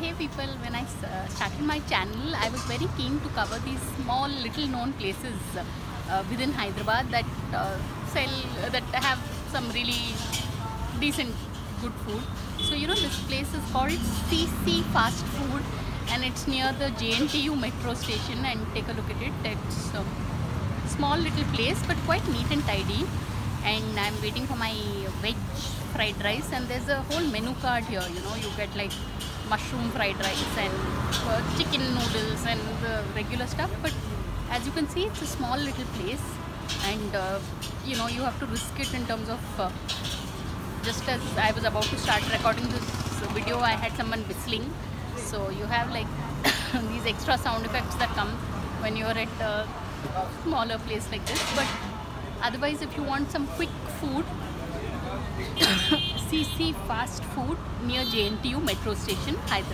Hey people, when I started my channel, I was very keen to cover these small, little known places within Hyderabad that sell, that have some really decent, good food. So this place is called CC Fast Food, and it's near the JNTU metro station. And take a look at it. It's a small little place, but quite neat and tidy. And I'm waiting for my veg fried rice, and there's a whole menu card here. You get like mushroom fried rice and chicken noodles and the regular stuff. But as you can see, it's a small little place, and you have to risk it in terms of just as I was about to start recording this video, I had someone whistling. So you have like these extra sound effects that come when you're at a smaller place like this. But otherwise, if you want some quick food, CC Fast Food near JNTU metro station, Hyderabad.